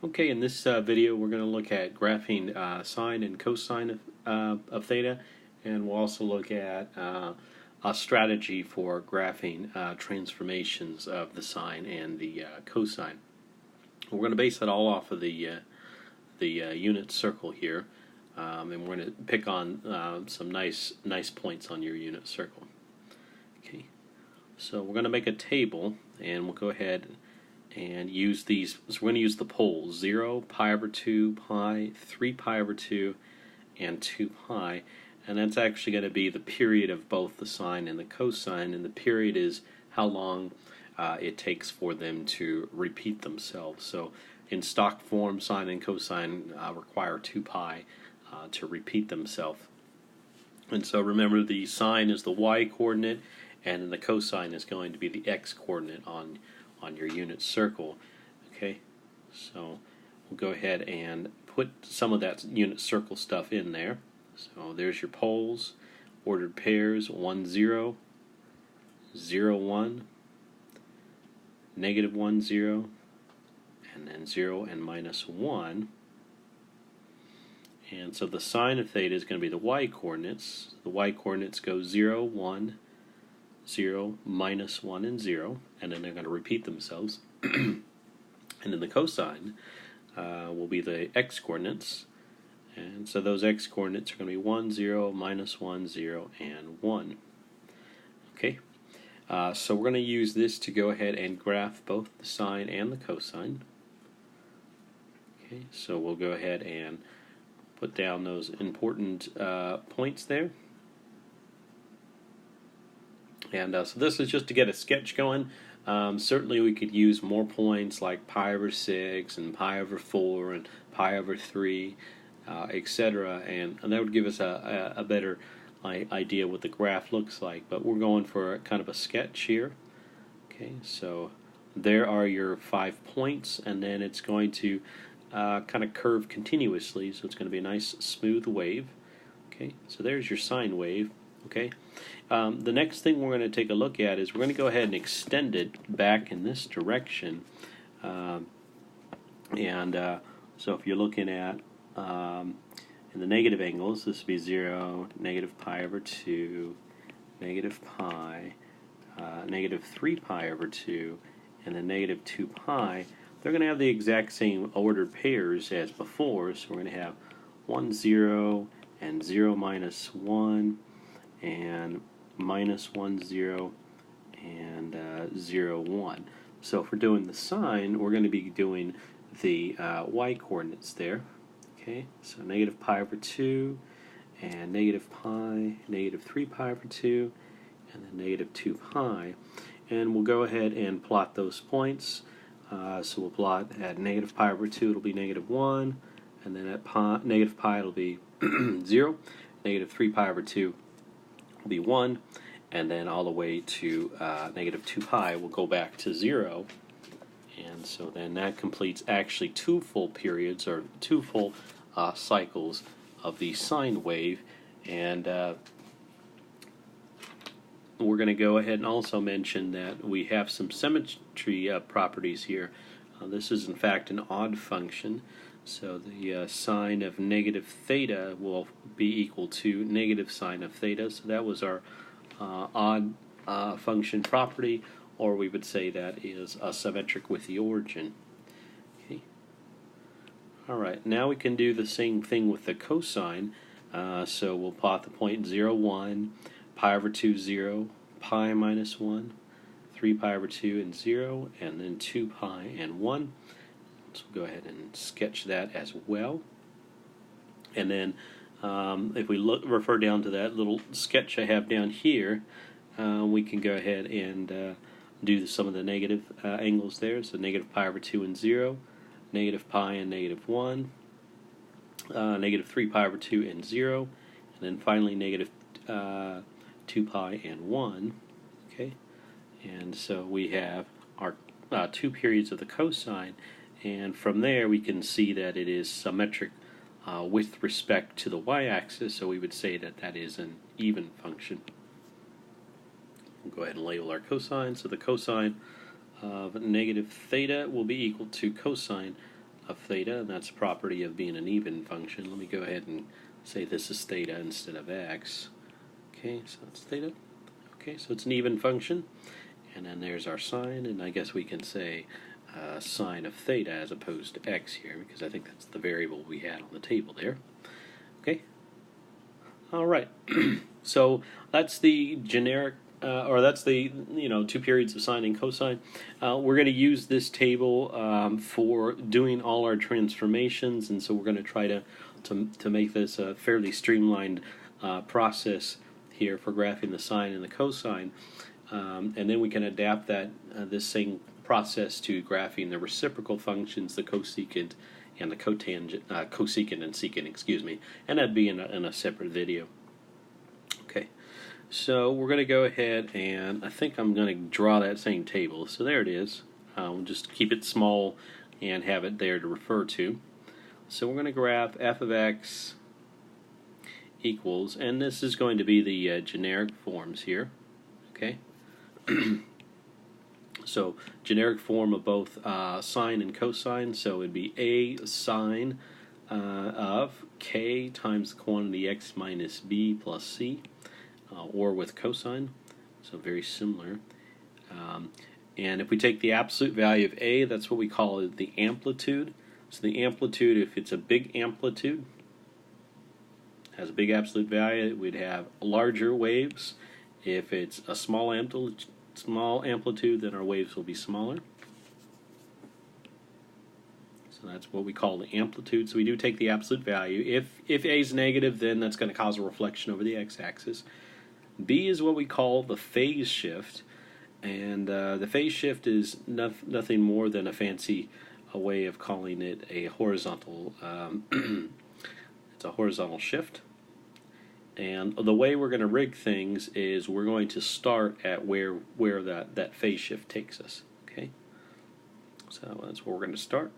Okay, in this video we're going to look at graphing sine and cosine of theta, and we'll also look at a strategy for graphing transformations of the sine and the cosine. We're going to base that all off of the unit circle here, and we're going to pick on some nice points on your unit circle. Okay, so we're going to make a table, and we'll go ahead and use these. So we're going to use the poles 0, pi over 2, pi, 3 pi over 2, and 2 pi. And that's actually going to be the period of both the sine and the cosine, and the period is how long it takes for them to repeat themselves. So in stock form, sine and cosine require 2 pi to repeat themselves. And so remember, the sine is the y coordinate, and then the cosine is going to be the x coordinate on your unit circle. Okay, so we'll go ahead and put some of that unit circle stuff in there. So there's your poles, ordered pairs, 1, 0, 0, 1, negative 1, 0, and then 0 and minus 1. And so the sine of theta is going to be the y coordinates. The y coordinates go 0, 1, 0, minus 1, and 0, and then they're going to repeat themselves. And then the cosine will be the x coordinates, and so those x coordinates are going to be 1, 0, minus 1, 0, and 1. Okay, so we're going to use this to go ahead and graph both the sine and the cosine. Okay, so we'll go ahead and put down those important points there. And so this is just to get a sketch going. Certainly we could use more points like pi over 6 and pi over 4 and pi over 3, etc. And that would give us a better idea what the graph looks like. But we're going for kind of a sketch here. Okay, so there are your 5 points, and then it's going to kind of curve continuously, so it's going to be a nice smooth wave. Okay, so there's your sine wave. Okay, the next thing we're going to take a look at is we're going to go ahead and extend it back in this direction. So if you're looking at in the negative angles, this would be 0, negative pi over 2, negative pi, negative 3 pi over 2, and then negative 2 pi. They're going to have the exact same ordered pairs as before, so we're going to have 1, 0, and 0 minus 1, and minus 1, 0, and 0, 1. So if we're doing the sine, we're going to be doing the y coordinates there. Okay, so negative pi over 2, and negative pi, negative 3 pi over 2, and then negative 2 pi. And we'll go ahead and plot those points. So we'll plot at negative pi over 2, it'll be negative 1, and then at negative pi, it'll be 0, negative 3 pi over 2 will be 1, and then all the way to negative 2 pi will go back to 0. And so then that completes actually 2 full periods, or 2 full cycles of the sine wave. And we're going to go ahead and also mention that we have some symmetry properties here. This is in fact an odd function, so the sine of negative theta will be equal to negative sine of theta. So that was our odd function property, or we would say that is symmetric with the origin. Okay. All right, now we can do the same thing with the cosine. So we'll plot the point 0, 1, pi over 2, 0, pi minus 1, 3 pi over 2, and 0, and then 2 pi and 1. So we'll go ahead and sketch that as well. And then if we refer down to that little sketch I have down here, we can go ahead and do some of the negative angles there. So negative pi over 2 and 0, negative pi and negative 1, negative 3 pi over 2 and 0, and then finally negative 2 pi and 1. Okay, and so we have our 2 periods of the cosine, and from there we can see that it is symmetric with respect to the y-axis, so we would say that that is an even function. We'll go ahead and label our cosine. So the cosine of negative theta will be equal to cosine of theta, and that's a property of being an even function. Let me go ahead and say this is theta instead of x. Okay, so it's theta. Okay, so it's an even function. And then there's our sine, and I guess we can say sine of theta as opposed to x here, because I think that's the variable we had on the table there. Okay. All right. So that's the generic, or that's the two periods of sine and cosine. We're going to use this table for doing all our transformations, and so we're going to try to make this a fairly streamlined process here for graphing the sine and the cosine. And then we can adapt that this same process to graphing the reciprocal functions, the cosecant and the cotangent, cosecant and secant, excuse me, and that'd be in a separate video. Okay, so we're going to go ahead and I think I'm going to draw that same table. So there it is. We'll just keep it small and have it there to refer to. So we're going to graph f of x equals, and this is going to be the generic forms here. Okay. So generic form of both sine and cosine, so it'd be a sine of k times the quantity x minus b plus c, or with cosine, so very similar. And if we take the absolute value of a, that's what we call the amplitude. So the amplitude, if it's a big amplitude, has a big absolute value, we'd have larger waves. If it's a small amplitude, then our waves will be smaller. So that's what we call the amplitude. So we do take the absolute value. If A is negative, then that's going to cause a reflection over the x-axis. B is what we call the phase shift, and the phase shift is nothing more than a fancy way of calling it a horizontal. It's a horizontal shift. And the way we're going to rig things is we're going to start at where that phase shift takes us. Okay, so that's where we're going to start.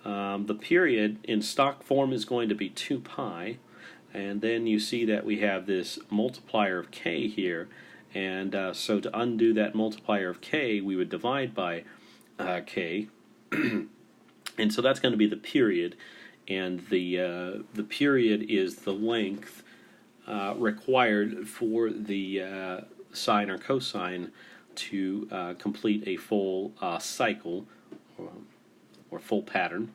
The period in stock form is going to be 2 pi, and then you see that we have this multiplier of k here, and so to undo that multiplier of k, we would divide by k, and so that's going to be the period, and the period is the length required for the sine or cosine to complete a full cycle or full pattern.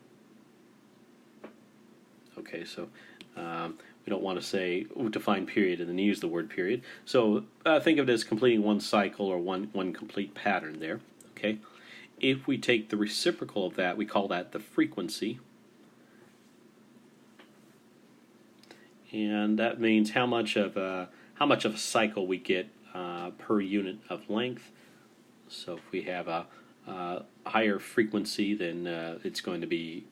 Okay, so we don't want to say define period and then use the word period. So think of it as completing one cycle or one complete pattern there. Okay, if we take the reciprocal of that, we call that the frequency. And that means how much of a cycle we get per unit of length. So if we have a higher frequency, then it's going to be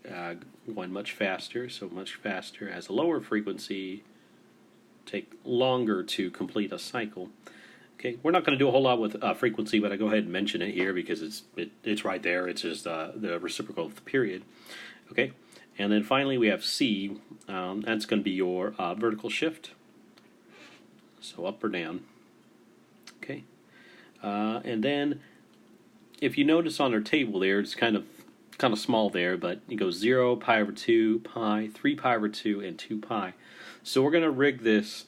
going much faster. So much faster has a lower frequency, take longer to complete a cycle. Okay, we're not going to do a whole lot with frequency, but I go ahead and mention it here because it's right there. It's just the reciprocal of the period. Okay. And then finally we have C, that's going to be your vertical shift, so up or down. Okay, and then if you notice on our table there, it's kind of small there, but it goes 0, pi over 2, pi, 3 pi over 2, and 2 pi. So we're going to rig this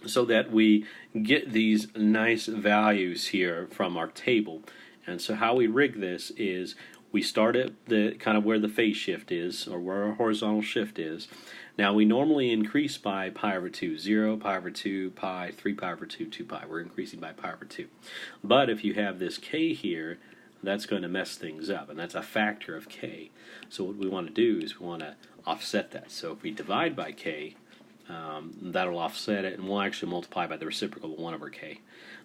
so that we get these nice values here from our table. And so how we rig this is we start at the kind of where the phase shift is, or where our horizontal shift is. Now we normally increase by pi over 2, 0, pi over 2, pi, 3 pi over 2, 2 pi. We're increasing by pi over 2. But if you have this k here, that's going to mess things up, and that's a factor of k. So what we want to do is we want to offset that. So if we divide by k, that'll offset it, and we'll actually multiply by the reciprocal of 1 over k.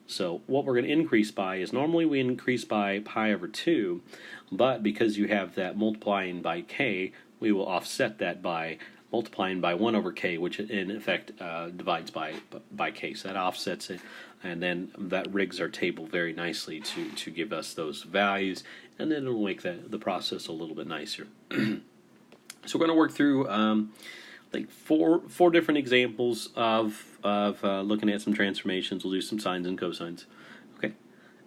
So what we're going to increase by is normally we increase by pi over 2, but because you have that multiplying by k, we will offset that by multiplying by 1 over k, which in effect divides by k. So that offsets it, and then that rigs our table very nicely to give us those values, and then it'll make the process a little bit nicer. So we're going to work through like four different examples of looking at some transformations. We'll do some sines and cosines. Okay,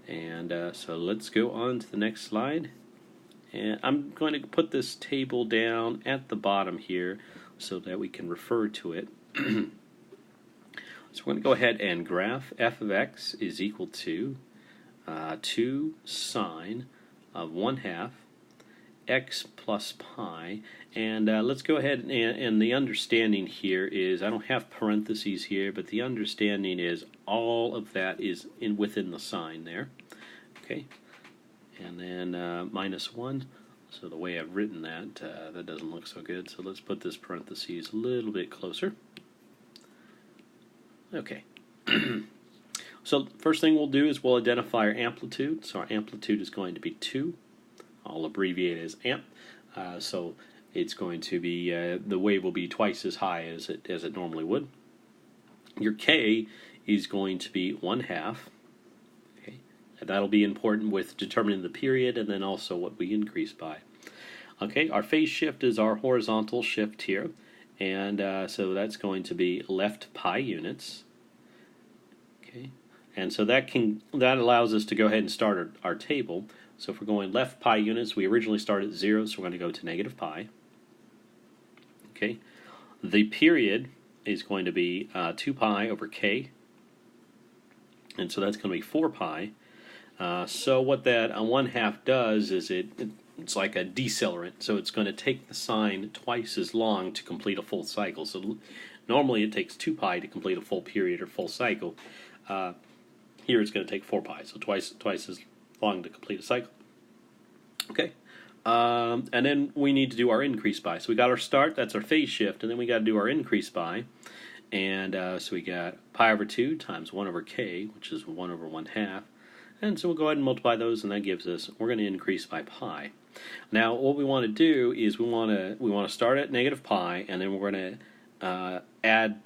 and so let's go on to the next slide, And I'm going to put this table down at the bottom here so that we can refer to it. So we're going to go ahead and graph f of x is equal to 2 sine of 1/2 x plus pi, and let's go ahead and the understanding here is, I don't have parentheses here, but the understanding is all of that is within the sign there. Okay, and then minus 1. So the way I've written that, that doesn't look so good. So let's put this parentheses a little bit closer. Okay. So first thing we'll do is we'll identify our amplitude. So our amplitude is going to be 2. I'll abbreviate it as amp. So it's going to be, the wave will be twice as high as it normally would. Your k is going to be 1/2. Okay, and that'll be important with determining the period and then also what we increase by. Okay, our phase shift is our horizontal shift here, and so that's going to be left pi units. Okay, and so that allows us to go ahead and start our table. So if we're going left pi units, we originally started at 0, so we're going to go to negative pi. Okay, the period is going to be 2 pi over k, and so that's going to be 4 pi. So what that 1/2 does is it's like a decelerant, so it's going to take the sine twice as long to complete a full cycle. So normally it takes 2 pi to complete a full period or full cycle. Here it's going to take 4 pi, so twice as long to complete a cycle. Okay, and then we need to do our increase by. So we got our start, that's our phase shift, and then we got to do our increase by. And so we got pi over 2 times 1 over k, which is 1 over 1/2. And so we'll go ahead and multiply those, and that gives us, we're going to increase by pi. Now what we want to do is we want to start at negative pi, and then we're going to add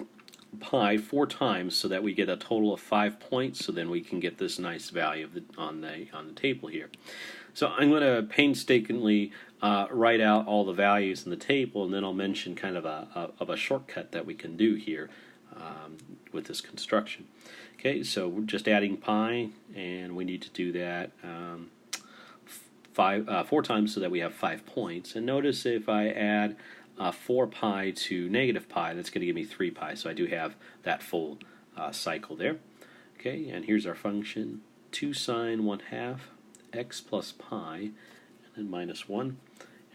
pi 4 times so that we get a total of 5 points, so then we can get this nice value on the table here. So I'm going to painstakingly write out all the values in the table, and then I'll mention kind of a shortcut that we can do here with this construction. Okay, so we're just adding pi, and we need to do that 4 times so that we have 5 points. And notice if I add 4 pi to negative pi, that's going to give me 3 pi, so I do have that full cycle there. Okay, and here's our function, 2 sine 1/2 x plus pi, and then minus 1.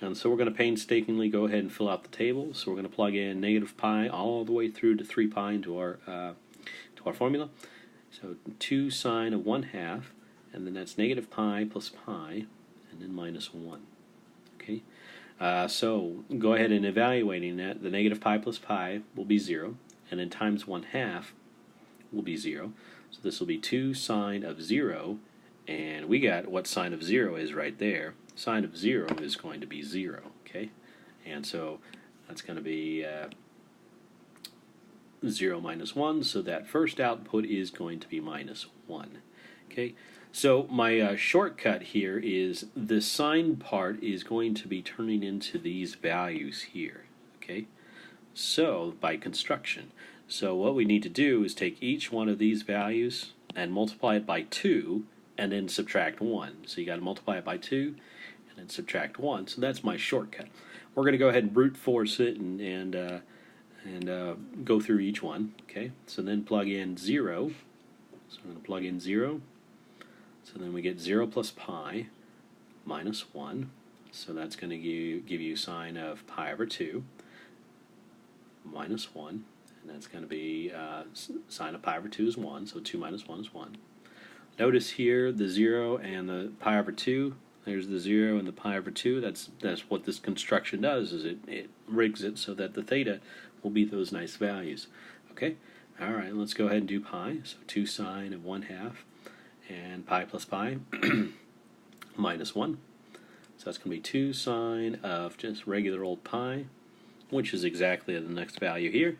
And so we're going to painstakingly go ahead and fill out the table. So we're going to plug in negative pi all the way through to 3 pi into our formula. So 2 sine of 1/2, and then that's negative pi plus pi, and then minus 1. Okay, so go ahead and evaluating that. The negative pi plus pi will be 0, and then times 1/2 will be 0. So this will be 2 sine of 0, and we got what sine of 0 is right there. Sine of 0 is going to be 0, okay? And so that's going to be 0 minus 1, so that first output is going to be minus 1, okay? So my shortcut here is the sine part is going to be turning into these values here, okay? So by construction. So what we need to do is take each one of these values and multiply it by 2, and then subtract 1. So you got to multiply it by 2 and then subtract 1. So that's my shortcut. We're going to go ahead and brute force it and go through each one. Okay, so then plug in 0. So I'm going to plug in 0. So then we get 0 plus pi minus 1. So that's going to give you sine of pi over 2 minus 1. And that's going to be sine of pi over 2 is 1. So 2 minus 1 is 1. Notice here the 0 and the pi over 2. There's the 0 and the pi over 2. That's what this construction does, is it rigs it so that the theta will be those nice values. Okay? Alright, let's go ahead and do pi. So 2 sine of 1/2 and pi plus pi minus 1. So that's going to be 2 sine of just regular old pi, which is exactly the next value here,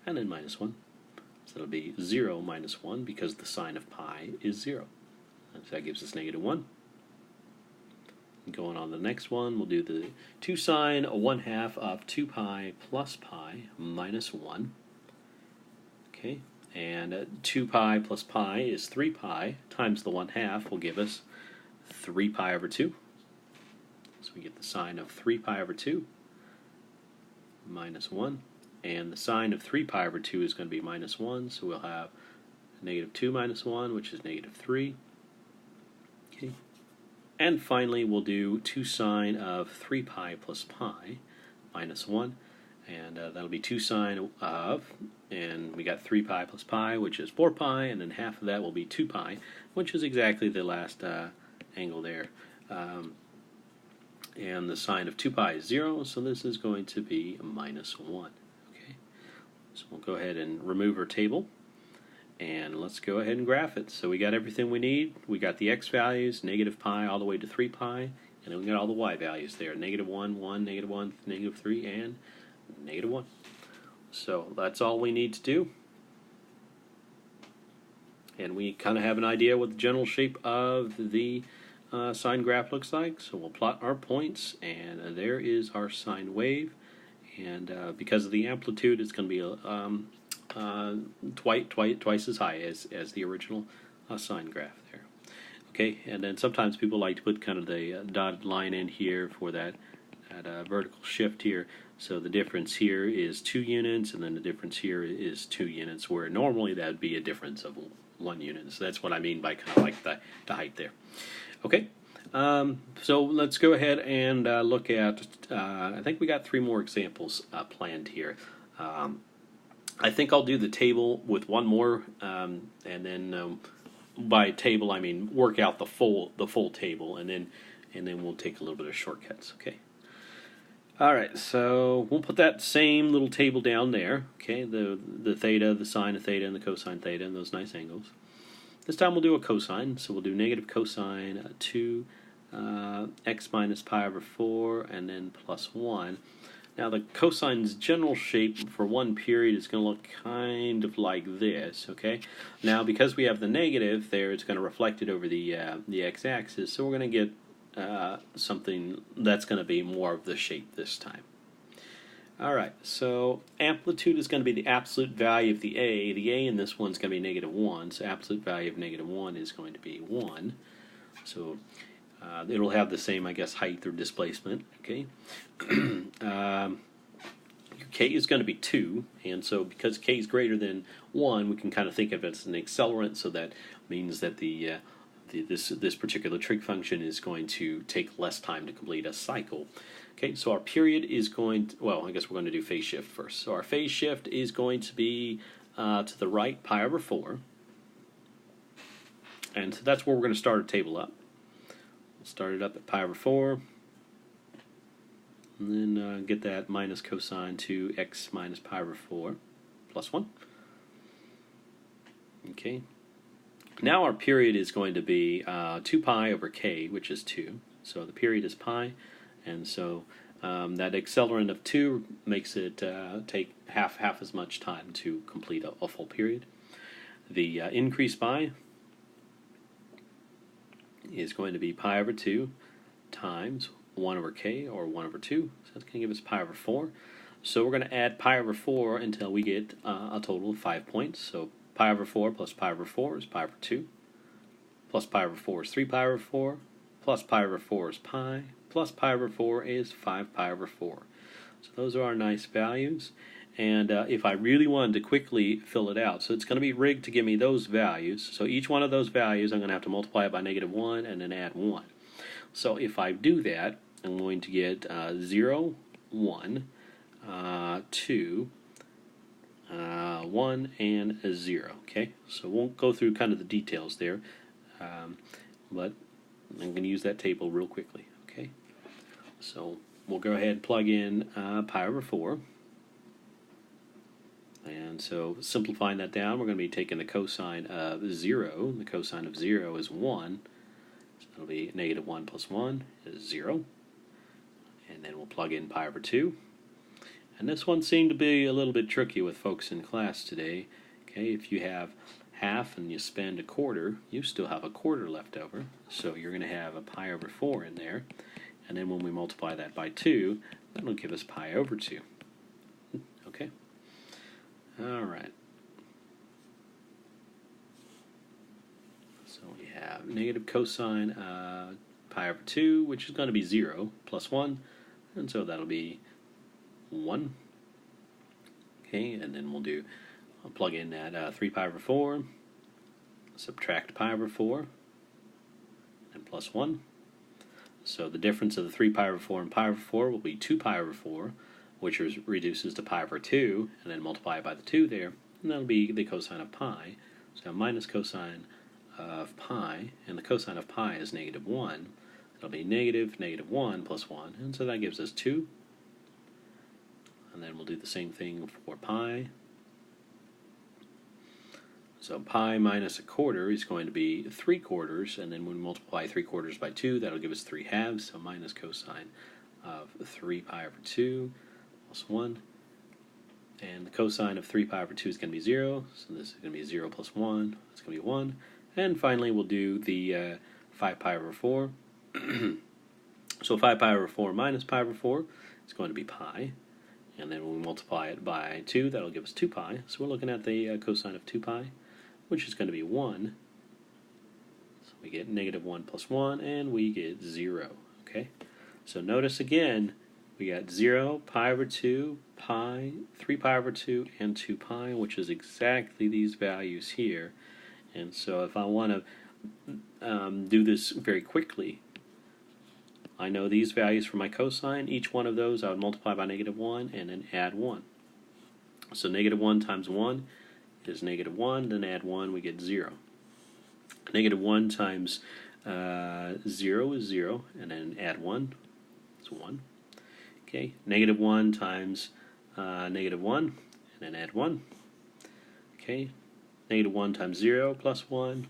and then minus 1. So it'll be 0 minus 1 because the sine of pi is 0. And so that gives us negative 1. Going on to the next one, we'll do the 2 sine 1/2 of 2 pi plus pi minus 1. Okay, and 2 pi plus pi is 3 pi times the 1/2 will give us 3 pi over 2. So we get the sine of 3 pi over 2 minus 1. And the sine of 3 pi over 2 is going to be minus 1, so we'll have negative 2 minus 1, which is negative 3. Okay. And finally, we'll do 2 sine of 3 pi plus pi minus 1. And that'll be 2 sine of, and we got 3 pi plus pi, which is 4 pi, and then half of that will be 2 pi, which is exactly the last angle there. And the sine of 2 pi is 0, so this is going to be minus 1. Okay, so we'll go ahead and remove our table, and let's go ahead and graph it. So we got everything we need. We got the x values, negative pi all the way to 3 pi, and then we got all the y values there, negative 1, 1, negative 1, negative 3, and negative 1. So that's all we need to do. And we kind of have an idea what the general shape of the sine graph looks like. So we'll plot our points, and there is our sine wave. And because of the amplitude, it's going to be twice as high as the original sine graph there. Okay, and then sometimes people like to put kind of the dotted line in here for that vertical shift here. So the difference here is 2 units, and then the difference here is 2 units, where normally that would be a difference of 1 unit. So that's what I mean by kind of like the height there. Okay, so let's go ahead and look at, I think we got 3 more examples planned here. I think I'll do the table with 1 more, and then by table I mean work out the full table, and then we'll take a little bit of shortcuts. Okay. All right, so we'll put that same little table down there. Okay, the theta, the sine of theta, and the cosine theta, and those nice angles. This time we'll do a cosine, so we'll do negative cosine 2 x minus pi over 4, and then plus 1. Now the cosine's general shape for one period is going to look kind of like this, okay? Now because we have the negative there, it's going to reflect it over the x-axis, so we're going to get something that's going to be more of the shape this time. Alright, so amplitude is going to be the absolute value of the A. The A in this one's going to be negative 1, so absolute value of negative 1 is going to be 1. So it'll have the same, I guess, height or displacement. Okay. K is going to be 2, and so because K is greater than 1, we can kind of think of it as an accelerant, so that means that this particular trig function is going to take less time to complete a cycle. Okay, so our period is going to, well, I guess we're going to do phase shift first. So our phase shift is going to be to the right, pi over 4. And so that's where we're going to start our table up. We'll start it up at pi over 4. And then get that minus cosine 2x minus pi over 4 plus 1. Okay. Now our period is going to be 2 pi over k, which is 2. So the period is pi, and so that accelerant of 2 makes it take half as much time to complete a full period. The increase by is going to be pi over 2 times 1 over k, or 1 over 2. So that's going to give us pi over 4. So we're going to add pi over 4 until we get a total of 5 points. So pi over 4 plus pi over 4 is pi over 2. Plus pi over 4 is 3 pi over 4. Plus pi over 4 is pi. Plus pi over 4 is 5 pi over 4. So those are our nice values. And if I really wanted to quickly fill it out, so it's going to be rigged to give me those values. So each one of those values I'm going to have to multiply it by negative 1 and then add 1. So if I do that, I'm going to get 0, 1, 2, 1, and 0. Okay, so we won't go through kind of the details there, but I'm going to use that table real quickly. Okay, so we'll go ahead and plug in pi over 4. And so simplifying that down, we're going to be taking the cosine of 0. The cosine of 0 is 1. So it'll be negative 1 plus 1 is 0. And then we'll plug in pi over 2. And this one seemed to be a little bit tricky with folks in class today. Okay, if you have half and you spend a quarter, you still have a quarter left over. So you're going to have a pi over 4 in there. And then when we multiply that by 2, that'll give us pi over 2. Okay. All right. So we have negative cosine pi over 2, which is going to be 0, plus 1, and so that'll be 1. Okay, and then I'll plug in that 3 pi over 4, subtract pi over 4, and plus 1. So the difference of the 3 pi over 4 and pi over 4 will be 2 pi over 4, which reduces to pi over 2, and then multiply it by the 2 there, and that'll be the cosine of pi. So minus cosine of pi, and the cosine of pi is negative 1. That'll be negative 1 plus 1, and so that gives us 2. And then we'll do the same thing for pi. So pi minus a quarter is going to be 3/4, and then when we multiply 3/4 by 2, that'll give us 3/2, so minus cosine of 3 pi over 2 plus 1. And the cosine of 3 pi over 2 is going to be 0, so this is going to be 0 plus 1, it's going to be 1. And finally, we'll do the 5 pi over 4. So 5 pi over 4 minus pi over 4 is going to be pi. And then when we multiply it by 2, that'll give us 2 pi. So we're looking at the cosine of 2 pi, which is going to be 1. So we get negative 1 plus 1, and we get 0. Okay? So notice again, we got 0, pi over 2, pi, 3 pi over 2, and 2 pi, which is exactly these values here. And so if I want to do this very quickly, I know these values for my cosine. Each one of those I would multiply by negative 1 and then add 1. So negative 1 times 1 is negative 1, then add 1, we get 0. Negative 1 times 0 is 0, and then add 1 is 1. Okay, negative 1 times negative 1, and then add 1. Okay, negative 1 times 0 plus 1,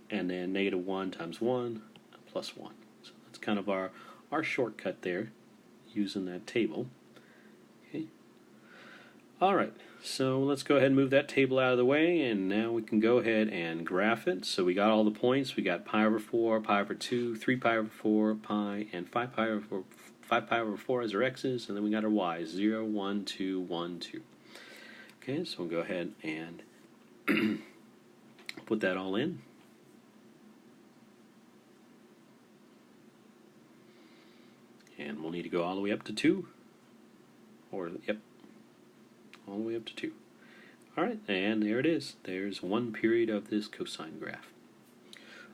and then negative 1 times 1 plus 1. So that's kind of our shortcut there using that table. Okay. All right, so let's go ahead and move that table out of the way, and now we can go ahead and graph it. So we got all the points. We got pi over 4, pi over 2, 3 pi over 4, pi, and 5 pi over 4 as our x's, and then we got our y's, 0, 1, 2, 1, 2. Okay, so we'll go ahead and put that all in. And we'll need to go all the way up to 2. Or, yep, all the way up to 2. All right, and there it is. There's one period of this cosine graph.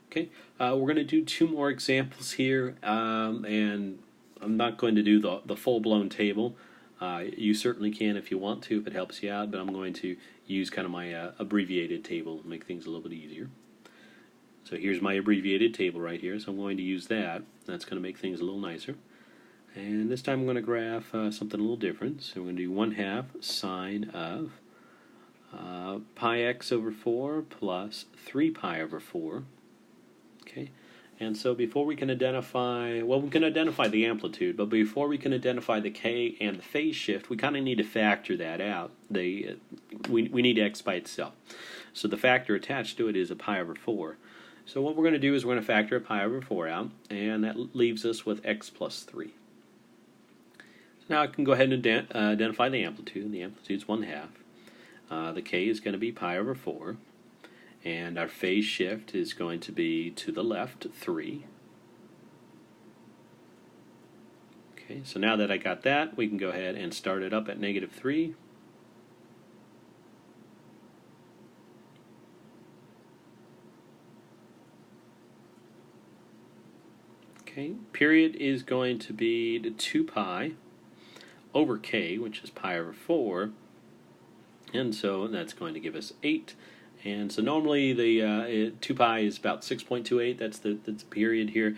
Okay, we're going to do 2 more examples here, and I'm not going to do the full-blown table. You certainly can if you want to, if it helps you out, but I'm going to use kind of my abbreviated table to make things a little bit easier. So here's my abbreviated table right here, so I'm going to use that. That's going to make things a little nicer. And this time I'm going to graph something a little different. So we're going to do 1/2 sine of pi x over 4 plus 3 pi over 4. Okay, and so before we can identify, well, we can identify the amplitude, but before we can identify the k and the phase shift, we kind of need to factor that out. We need x by itself. So the factor attached to it is a pi over 4. So what we're going to do is we're going to factor a pi over 4 out, and that leaves us with x plus 3. Now I can go ahead and identify the amplitude. The amplitude is 1/2. The k is going to be pi over 4. And our phase shift is going to be to the left, 3. Okay, so now that I got that, we can go ahead and start it up at negative 3. Okay, period is going to be the 2 pi over k, which is pi over 4, and so that's going to give us 8. And so normally the 2 pi is about 6.28. That's the period here.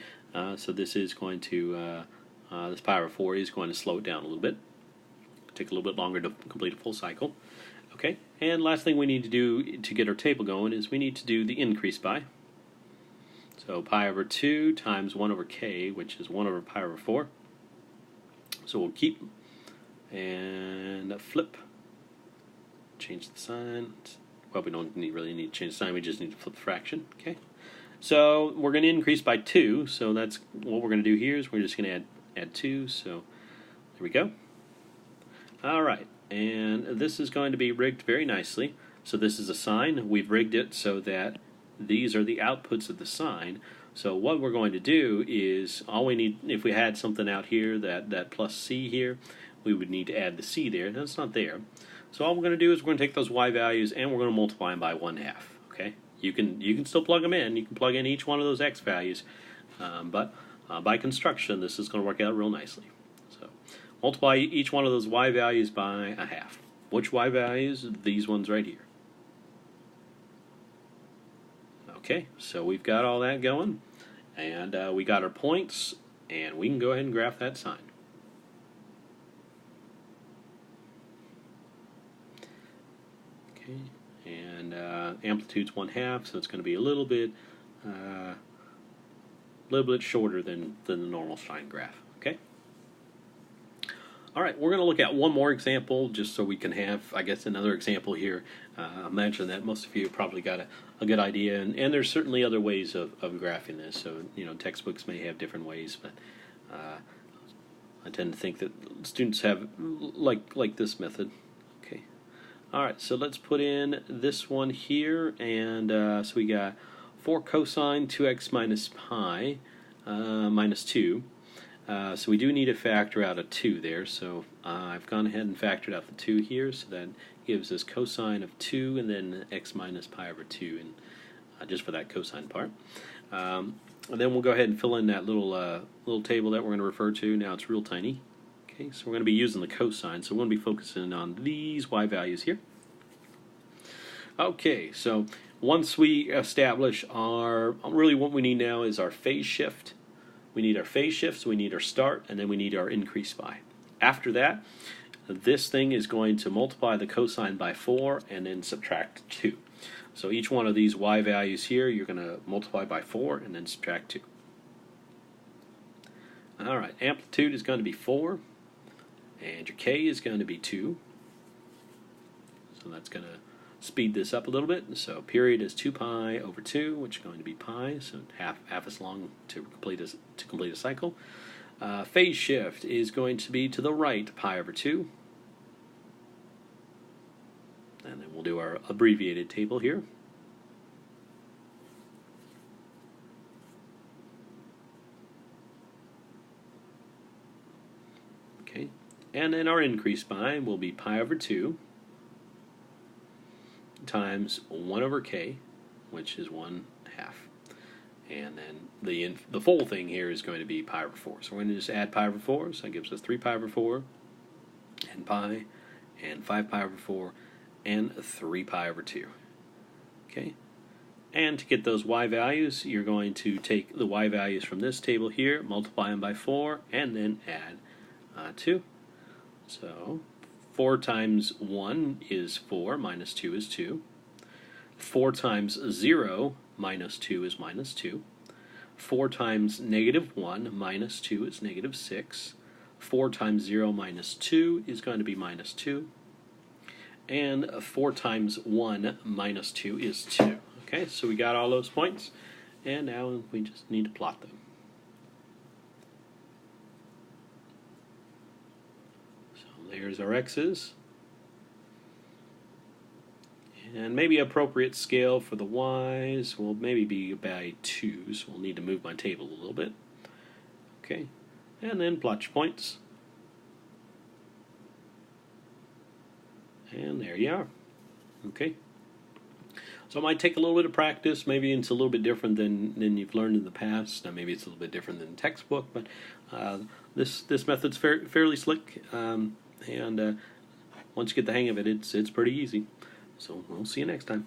So this is going to this pi over 4 is going to slow it down a little bit. Take a little bit longer to complete a full cycle. Okay. And last thing we need to do to get our table going is we need to do the increase by. So pi over 2 times 1 over k, which is 1 over pi over 4. So we'll keep and flip. Change the sign. Well, we don't really need to change the sign. We just need to flip the fraction. Okay. So we're going to increase by 2. So that's what we're going to do here is we're just going to add 2. So there we go. All right. And this is going to be rigged very nicely. So this is a sine. We've rigged it so that these are the outputs of the sine. So what we're going to do is, all we need, if we had something out here, that plus c here, we would need to add the c there. That's not there. So all we're going to do is we're going to take those y values and we're going to multiply them by 1/2. Okay? You can still plug them in. You can plug in each one of those x values, but by construction, this is going to work out real nicely. So multiply each one of those y values by 1/2. Which y values? These ones right here. Okay, so we've got all that going, and we got our points, and we can go ahead and graph that sine. Okay, and amplitude's 1/2, so it's going to be a little bit shorter than the normal sine graph. Okay. All right, we're going to look at one more example just so we can have, I guess, another example here. I imagine that most of you probably got a good idea, and there's certainly other ways of graphing this. So, textbooks may have different ways, but I tend to think that students have like this method. Okay. All right, so let's put in this one here, and so we got 4 cosine 2x minus pi minus 2. So we do need to factor out a 2 there, so I've gone ahead and factored out the 2 here, so that gives us cosine of 2 and then x minus pi over 2, and just for that cosine part. And then we'll go ahead and fill in that little table that we're going to refer to. Now it's real tiny. Okay, so we're going to be using the cosine, so we're going to be focusing on these y values here. Okay, so once we establish really what we need now is our phase shift. We need our phase shifts, we need our start, and then we need our increase by. After that, this thing is going to multiply the cosine by 4 and then subtract 2. So each one of these y values here, you're going to multiply by 4 and then subtract 2. All right, amplitude is going to be 4, and your k is going to be 2. So that's going to speed this up a little bit. So period is 2 pi over 2, which is going to be pi, so half as long to complete a cycle. Phase shift is going to be to the right, pi over 2. And then we'll do our abbreviated table here. Okay, and then our increase by will be pi over 2 times 1 over k, which is 1/2. And then the full thing here is going to be pi over 4. So we're going to just add pi over 4, so that gives us 3 pi over 4, and pi, and 5 pi over 4, and 3 pi over 2. Okay? And to get those y values, you're going to take the y values from this table here, multiply them by 4, and then add 2. So 4 times 1 is 4, minus 2 is 2. 4 times 0 minus 2 is minus 2. 4 times negative 1 minus 2 is negative 6. 4 times 0 minus 2 is going to be minus 2. And 4 times 1 minus 2 is 2. Okay, so we got all those points, and now we just need to plot them. So there's our x's. And maybe appropriate scale for the y's will maybe be by 2, so we'll need to move my table a little bit. Okay, and then plot your points. And there you are. Okay. So it might take a little bit of practice. Maybe it's a little bit different than you've learned in the past. Now maybe it's a little bit different than the textbook, but this method's fairly slick. And once you get the hang of it, it's pretty easy. So we'll see you next time.